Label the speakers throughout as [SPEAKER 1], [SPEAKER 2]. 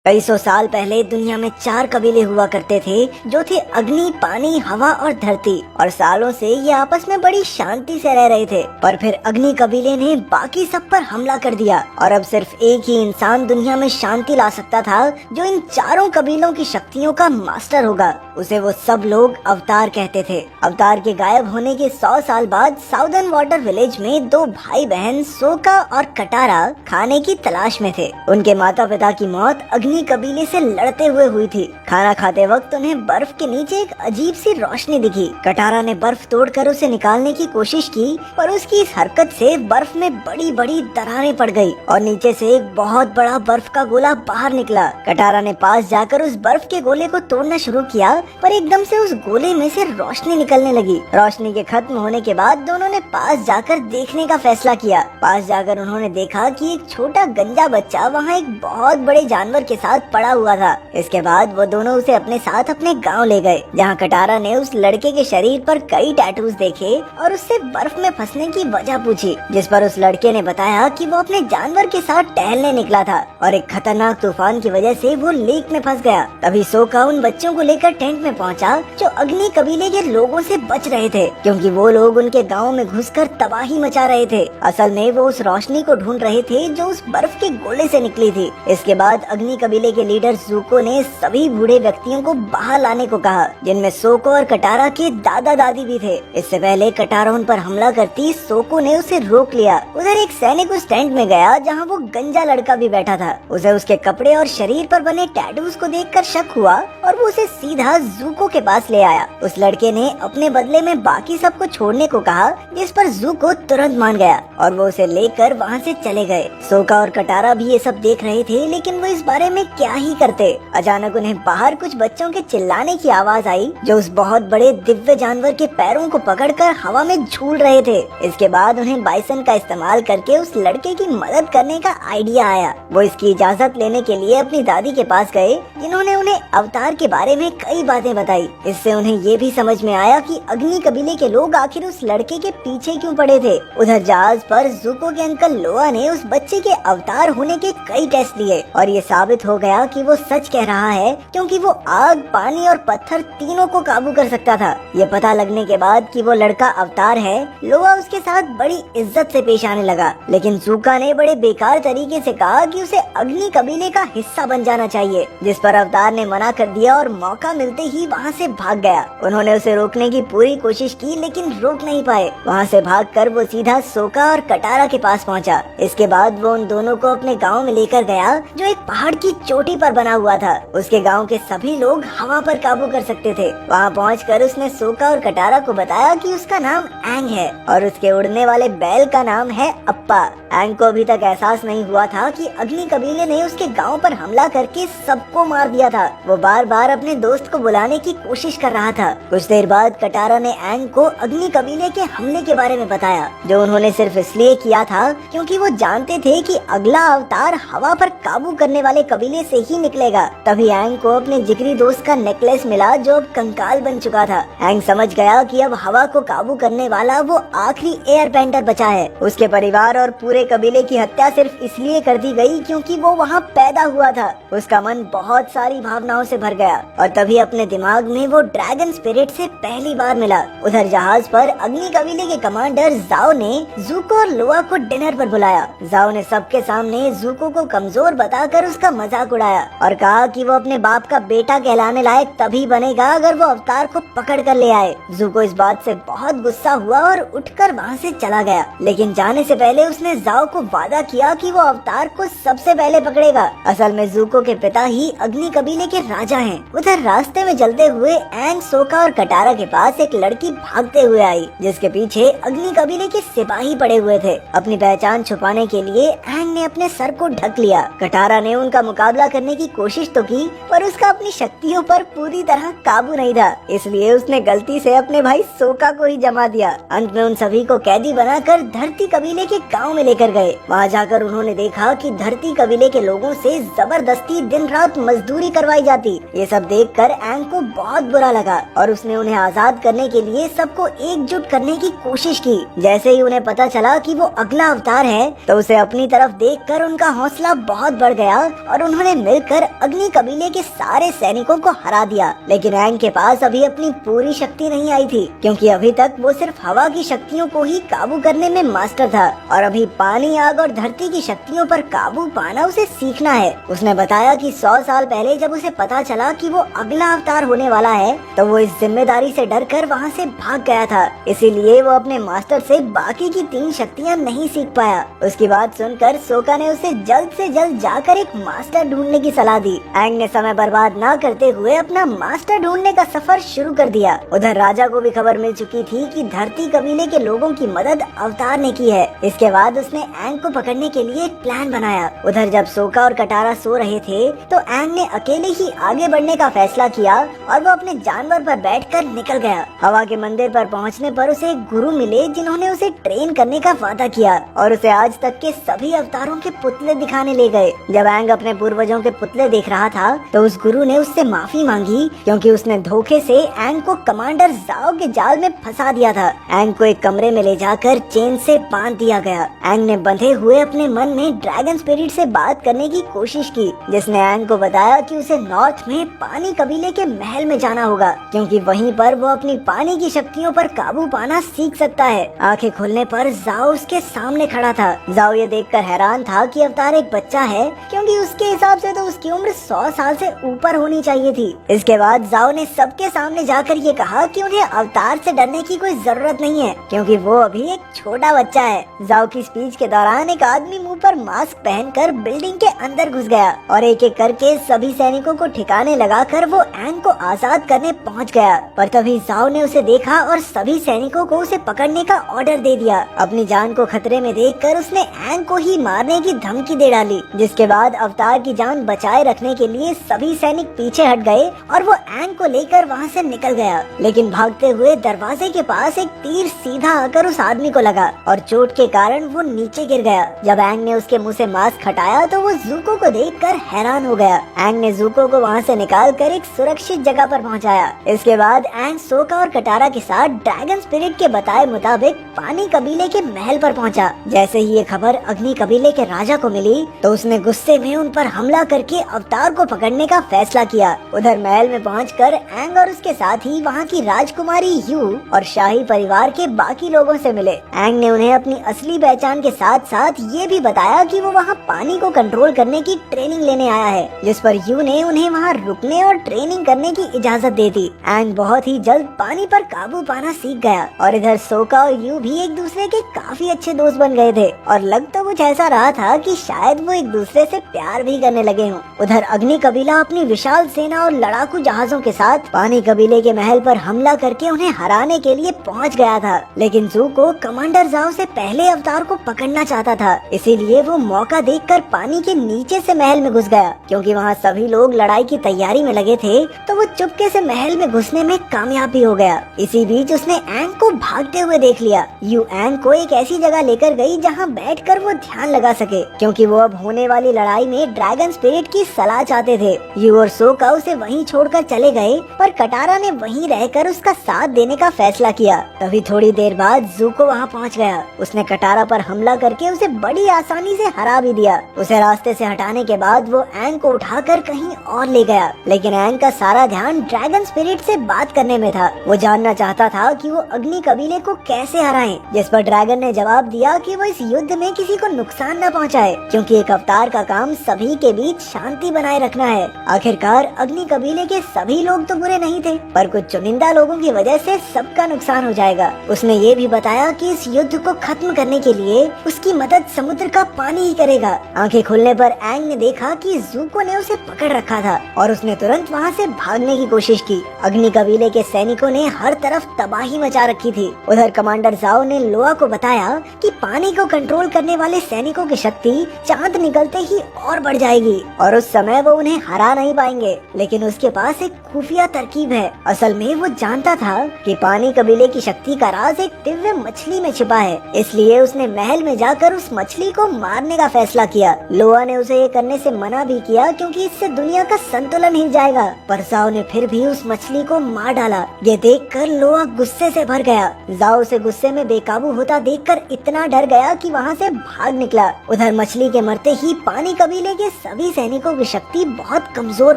[SPEAKER 1] कई सौ साल पहले दुनिया में 4 कबीले हुआ करते थे जो थे अग्नि, पानी, हवा और धरती। और सालों से ये आपस में बड़ी शांति से रह रहे थे। पर फिर अग्नि कबीले ने बाकी सब पर हमला कर दिया और अब सिर्फ एक ही इंसान दुनिया में शांति ला सकता था जो इन चारों कबीलों की शक्तियों का मास्टर होगा। उसे वो सब लोग अवतार कहते थे। अवतार के गायब होने के 100 साल बाद साउदर्न वाटर विलेज में 2 भाई बहन सोका और कटारा खाने की तलाश में थे। उनके माता पिता की मौत अग्नि कबीले से लड़ते हुए हुई थी। खाना खाते वक्त उन्हें बर्फ के नीचे एक अजीब सी रोशनी दिखी। कटारा ने बर्फ तोड़कर उसे निकालने की कोशिश की, पर उसकी इस हरकत से बर्फ में बड़ी बड़ी दरारें पड़ गई और नीचे से एक बहुत बड़ा बर्फ का गोला बाहर निकला। कटारा ने पास जाकर उस बर्फ के गोले को तोड़ना शुरू किया, पर एकदम से उस गोले में से रोशनी निकलने लगी। रोशनी के खत्म होने के बाद दोनों ने पास जाकर देखने का फैसला किया। पास जाकर उन्होंने देखा कि एक छोटा गंजा बच्चा वहाँ एक बहुत बड़े जानवर के साथ पड़ा हुआ था। इसके बाद वो दोनों उसे अपने साथ अपने गांव ले गए, जहाँ कटारा ने उस लड़के के शरीर पर कई टैटूज देखे और उससे बर्फ में फंसने की वजह पूछी, जिस पर उस लड़के ने बताया कि वो अपने जानवर के साथ टहलने निकला था और एक खतरनाक तूफान की वजह से वो लेक में फंस गया। तभी सोका उन बच्चों को लेकर टेंट में पहुंचा जो अग्नि कबीले के लोगों से बच रहे थे, क्योंकि वो लोग उनके गाँव में घुसकर तबाही मचा रहे थे। असल में वो उस रोशनी को ढूंढ रहे थे जो उस बर्फ के गोले से निकली थी। इसके बाद अग्नि कबीले के लीडर जूको ने सभी बूढ़े व्यक्तियों को बाहर लाने को कहा, जिनमें सोको और कटारा के दादा दादी भी थे। इससे पहले कटारा उन पर हमला करती सोको ने उसे रोक लिया। उधर एक सैनिक उस टेंट में गया जहां वो गंजा लड़का भी बैठा था। उसे उसके कपड़े और शरीर पर बने टैटूज को देखकर शक हुआ और वो उसे सीधा जूको के पास ले आया। उस लड़के ने अपने बदले में बाकी सबको छोड़ने को कहा, जिस पर जूको तुरंत मान गया और वो उसे लेकर वहाँ से चले गए। सोका और कटारा भी ये सब देख रहे थे, लेकिन वो इस बारे में क्या ही करते। अचानक उन्हें बाहर कुछ बच्चों के चिल्लाने की आवाज आई जो उस बहुत बड़े दिव्य जानवर के पैरों को पकड़कर हवा में झूल रहे थे। इसके बाद उन्हें बाइसन का इस्तेमाल करके उस लड़के की मदद करने का आइडिया आया। वो इसकी इजाजत लेने के लिए अपनी दादी के पास गए, जिन्होंने उन्हें अवतार के बारे में कई बातें बताई। इससे उन्हें ये भी समझ में आया कि अग्नि कबीले के लोग आखिर उस लड़के के पीछे क्यों पड़े थे। उधर जहाज पर जूको के अंकल लोआ ने उस बच्चे के अवतार होने के कई टेस्ट लिए और ये साबित हो गया कि वो सच कह रहा है, क्योंकि वो आग, पानी और पत्थर तीनों को काबू कर सकता था। ये पता लगने के बाद कि वो लड़का अवतार है, लोआ उसके साथ बड़ी इज्जत से पेश आने लगा। लेकिन जूका ने बड़े बेकार तरीके से कहा कि उसे अग्नि कबीले का हिस्सा बन जाना चाहिए, जिस पर अवतार ने मना कर दिया और मौका मिलते ही वहाँ से भाग गया। उन्होंने उसे रोकने की पूरी कोशिश की, लेकिन रोक नहीं पाए। वहाँ से भागकर वो सीधा सोका और कटारा के पास पहुँचा। इसके बाद वो उन दोनों को अपने गाँव में लेकर गया, जो एक पहाड़ की चोटी पर बना हुआ था। उसके गांव के सभी लोग हवा पर काबू कर सकते थे। वहां पहुंचकर उसने सोका और कटारा को बताया कि उसका नाम एंग है और उसके उड़ने वाले बैल का नाम है अप्पा। एंग को अभी तक एहसास नहीं हुआ था कि अग्नि कबीले ने उसके गांव पर हमला करके सबको मार दिया था। वो बार बार अपने दोस्त को बुलाने की कोशिश कर रहा था। कुछ देर बाद कटारा ने एंग को अग्नि कबीले के हमले के बारे में बताया, जो उन्होंने सिर्फ इसलिए किया था क्योंकि वो जानते थे कि अगला अवतार हवा पर काबू करने वाले कबीले से ही निकलेगा। तभी एंग को अपने जिगरी दोस्त का नेकलेस मिला, जो अब कंकाल बन चुका था। एंग समझ गया कि अब हवा को काबू करने वाला वो आखिरी एयर बेंडर बचा है। उसके परिवार और पूरे कबीले की हत्या सिर्फ इसलिए कर दी गई क्योंकि वो वहाँ पैदा हुआ था। उसका मन बहुत सारी भावनाओं से भर गया और तभी अपने दिमाग में वो ड्रैगन स्पिरिट से पहली बार मिला। उधर जहाज पर अग्नि कबीले के कमांडर जाओ ने जूको और लोआ को डिनर पर बुलाया। जाओ ने सबके सामने जूको को कमजोर बताकर उसका मजाक उड़ाया और कहा कि वो अपने बाप का बेटा कहलाने लायक तभी बनेगा अगर वो अवतार को पकड़ कर ले आए। जूको इस बात से बहुत गुस्सा हुआ और उठकर वहाँ से चला गया, लेकिन जाने से पहले उसने जाओ को वादा किया कि वो अवतार को सबसे पहले पकड़ेगा। असल में जूको के पिता ही अग्नि कबीले के राजा हैं। उधर रास्ते में चलते हुए एंग, सोका और कटारा के पास एक लड़की भागते हुए आई, जिसके पीछे अग्नि कबीले के सिपाही पड़े हुए थे। अपनी पहचान छुपाने के लिए एंग ने अपने सर को ढक लिया। कटारा ने उनका मुकाबला करने की कोशिश तो की, पर उसका अपनी शक्तियों पर पूरी तरह काबू नहीं था, इसलिए उसने गलती से अपने भाई सोका को ही जमा दिया। अंत में उन सभी को कैदी बनाकर धरती कबीले के गांव में लेकर गए। वहां जाकर उन्होंने देखा कि धरती कबीले के लोगों से जबरदस्ती दिन रात मजदूरी करवाई जाती। ये सब देखकर एंग को बहुत बुरा लगा और उसने उन्हें आजाद करने के लिए सबको एकजुट करने की कोशिश की। जैसे ही उन्हें पता चला कि वो अगला अवतार है, तो उसे अपनी तरफ देखकर उनका हौसला बहुत बढ़ गया और उन्होंने उन्होंने मिलकर अग्नि कबीले के सारे सैनिकों को हरा दिया। लेकिन एंग के पास अभी अपनी पूरी शक्ति नहीं आई थी, क्योंकि अभी तक वो सिर्फ हवा की शक्तियों को ही काबू करने में मास्टर था और अभी पानी, आग और धरती की शक्तियों पर काबू पाना उसे सीखना है। उसने बताया कि 100 साल पहले जब उसे पता चला कि वो अगला अवतार होने वाला है, तो वो इस जिम्मेदारी से डरकर वहाँ से भाग गया था। इसीलिए वो अपने मास्टर से बाकी की 3 शक्तियाँ नहीं सीख पाया। उसकी बात सुनकर सोका ने उसे जल्द से जल्द जाकर एक मास्टर ढूंढने की सलाह दी। एंग ने समय बर्बाद न करते हुए अपना मास्टर ढूंढने का सफर शुरू कर दिया। उधर राजा को भी खबर मिल चुकी थी कि धरती कबीले के लोगों की मदद अवतार ने की है। इसके बाद उसने एंग को पकड़ने के लिए एक प्लान बनाया। उधर जब सोका और कटारा सो रहे थे, तो एंग ने अकेले ही आगे बढ़ने का फैसला किया और वो अपने जानवर पर बैठकर निकल गया। हवा के मंदिर पर पहुंचने पर उसे एक गुरु मिले, जिन्होंने उसे ट्रेन करने का वादा किया और उसे आज तक के सभी अवतारों के पुतले दिखाने ले गए। जब एंग अपने पूर्वजों के पुतले देख रहा था, तो उस गुरु ने उससे माफी मांगी, क्योंकि उसने धोखे से एंग को कमांडर जाओ के जाल में फंसा दिया था। एंग को एक कमरे में ले जाकर चेन से बांध दिया गया। एंग ने बंधे हुए अपने मन में ड्रैगन स्पिरिट से बात करने की कोशिश की, जिसने एंग को बताया कि उसे नॉर्थ में पानी कबीले के महल में जाना होगा, क्योंकि वहीं पर वो अपनी पानी की शक्तियों पर काबू पाना सीख सकता है। आंखें खुलने पर जाओ उसके सामने खड़ा था। जाओ ये देखकर हैरान था कि अवतार एक बच्चा है, क्योंकि उसके हिसाब से तो उसकी उम्र 100 साल से ऊपर होनी चाहिए थी। इसके बाद जाओ ने सबके सामने जाकर ये कहा कि उन्हें अवतार से डरने की कोई जरूरत नहीं है, क्योंकि वो अभी एक छोटा बच्चा है। जाओ की स्पीच के दौरान एक आदमी मुंह पर मास्क पहनकर बिल्डिंग के अंदर घुस गया और एक एक करके सभी सैनिकों को ठिकाने लगाकर वो एंग को आजाद करने पहुंच गया। पर तभी जाओ ने उसे देखा और सभी सैनिकों को उसे पकड़ने का ऑर्डर दे दिया। अपनी जान को खतरे में देखकर उसने एंग को ही मारने की धमकी दे डाली, जिसके बाद अवतार की जान बचाए रखने के लिए सभी सैनिक पीछे हट गए और वो एंग को लेकर वहाँ से निकल गया। लेकिन भागते हुए दरवाजे के पास एक तीर सीधा आकर उस आदमी को लगा और चोट के कारण वो नीचे गिर गया। जब एंग ने उसके मुंह से मास्क हटाया, तो वो ज़ूको को देखकर हैरान हो गया। एंग ने ज़ूको को वहाँ से निकालकर एक सुरक्षित जगह पर पहुँचाया। इसके बाद एंग सोका और कटारा के साथ ड्रैगन स्पिरिट के बताए मुताबिक पानी कबीले के महल पर पहुँचा। जैसे ही ये खबर अग्नि कबीले के राजा को मिली, तो उसने गुस्से में उन पर हमला करके अवतार को पकड़ने का फैसला किया। उधर महल में पहुंचकर एंग और उसके साथ ही वहाँ की राजकुमारी यू और शाही परिवार के बाकी लोगों से मिले। एंग ने उन्हें अपनी असली पहचान के साथ साथ ये भी बताया कि वो वहाँ पानी को कंट्रोल करने की ट्रेनिंग लेने आया है, जिस पर यू ने उन्हें वहाँ रुकने और ट्रेनिंग करने की इजाजत दे दी। एंग बहुत ही जल्द पानी पर काबू पाना सीख गया और इधर सोका और यू भी एक दूसरे के काफी अच्छे दोस्त बन गए थे और लग तो कुछ ऐसा रहा था कि शायद वो एक दूसरे से प्यार भी करने लगे हों। उधर अग्नि कबीला अपनी विशाल सेना और लड़ाकू जहाजों के साथ पानी कबीले के महल पर हमला करके उन्हें हराने के लिए पहुंच गया था। लेकिन ज़ूको कमांडर जाओ से पहले अवतार को पकड़ना चाहता था, इसीलिए वो मौका देखकर पानी के नीचे से महल में घुस गया। क्योंकि वहाँ सभी लोग लड़ाई की तैयारी में लगे थे, तो वो चुपके से महल में घुसने में कामयाब भी हो गया। इसी बीच उसने एंग को भागते हुए देख लिया। यू एंग को एक ऐसी जगह लेकर गई जहाँ बैठकर वो ध्यान लगा सके, क्योंकि वो अब होने वाली लड़ाई में ड्रैगन स्पिरिट की सलाह चाहते थे। यू और सोका उसे वहीं छोड़कर चले गए, पर कटारा ने वहीं रहकर उसका साथ देने का फैसला किया। तभी थोड़ी देर बाद ज़ूको वहाँ पहुँच गया। उसने कटारा पर हमला करके उसे बड़ी आसानी से हरा भी दिया। उसे रास्ते से हटाने के बाद वो एंग को उठाकर कहीं और ले गया, लेकिन एंग का सारा ध्यान ड्रैगन स्पिरिट से बात करने में था। वो जानना चाहता था कि वो अग्नि कबीले को कैसे हराएं, जिस पर ड्रैगन ने जवाब दिया कि वो इस युद्ध में किसी को नुकसान न पहुंचाए, क्योंकि एक अवतार का काम सभी के बीच शांति बनाए रखना है। आखिरकार अग्नि कबीले के सभी लोग तो बुरे नहीं थे, पर कुछ चुनिंदा लोगों की वजह से सबका नुकसान हो जाएगा। उसने ये भी बताया कि इस युद्ध को खत्म करने के लिए उसकी मदद समुद्र का पानी ही करेगा। आंखें खुलने पर एंग ने देखा कि ज़ूको ने उसे पकड़ रखा था और उसने तुरंत वहाँ से भागने की कोशिश की। अग्नि कबीले के सैनिकों ने हर तरफ तबाही मचा रखी थी। उधर कमांडर जाओ ने लोआ को बताया कि पानी को कंट्रोल करने वाले सैनिकों की शक्ति चांद निकलते ही और बढ़ जाएगी और उस समय वो उन्हें हरा नहीं पाएंगे। लेकिन उसके पास एक खुफिया तरकीब है। असल में वो जानता था कि पानी कबीले की शक्ति का राज एक दिव्य मछली में छिपा है, इसलिए उसने महल में जाकर उस मछली को मारने का फैसला किया। लोआ ने उसे ये करने से मना भी किया, क्योंकि इससे दुनिया का संतुलन हिल जाएगा, पर जाओ ने फिर भी उस मछली को मार डाला। ये देखकर लोआ गुस्से से भर गया। जाओ उसे गुस्से में बेकाबू होता देखकर इतना डर गया कि वहाँ से भाग निकला। उधर मछली के मरते ही पानी कबीले के सभी सैनिकों की शक्ति बहुत कमजोर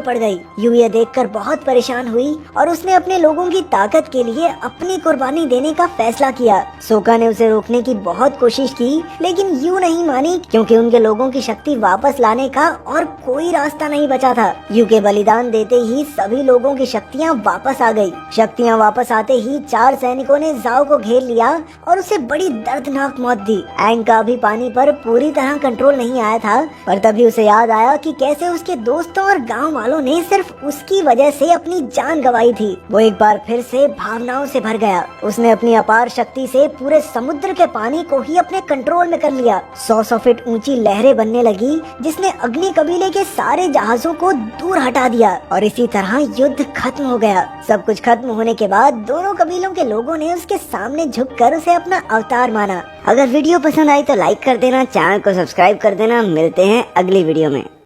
[SPEAKER 1] पड़ गई। यू ये देखकर बहुत परेशान हुई और उसने अपने लोगों की ताकत के लिए अपनी कुर्बानी देने का फैसला किया। सोका ने उसे रोकने की बहुत कोशिश की, लेकिन यू नहीं मानी, क्योंकि उनके लोगों की शक्ति वापस लाने का और कोई रास्ता नहीं बचा था। यू के बलिदान देते ही सभी लोगों की शक्तियाँ वापस आ गयी। शक्तियाँ वापस आते ही 4 सैनिकों ने जाओ को घेर लिया और उसे बड़ी दर्दनाक मौत दी। एंग का भी पानी पर पूरी तरह कंट्रोल नहीं आया था, पर तभी उसे याद आया कि कैसे उसके दोस्तों और गांव वालों ने सिर्फ उसकी वजह से अपनी जान गंवाई थी। वो एक बार फिर से भावनाओं से भर गया। उसने अपनी अपार शक्ति से पूरे समुद्र के पानी को ही अपने कंट्रोल में कर लिया। 100 फीट ऊंची लहरें बनने लगी, जिसने अग्नि कबीले के सारे जहाजों को दूर हटा दिया और इसी तरह युद्ध खत्म हो गया। सब कुछ खत्म होने के बाद दोनों कबीलों के लोगों ने उसके सामने झुककर उसे अपना अवतार माना। अगर वीडियो पसंद आई तो लाइक कर देना, चैनल को सब्सक्राइब कर देना। मिलते हैं अगली वीडियो में।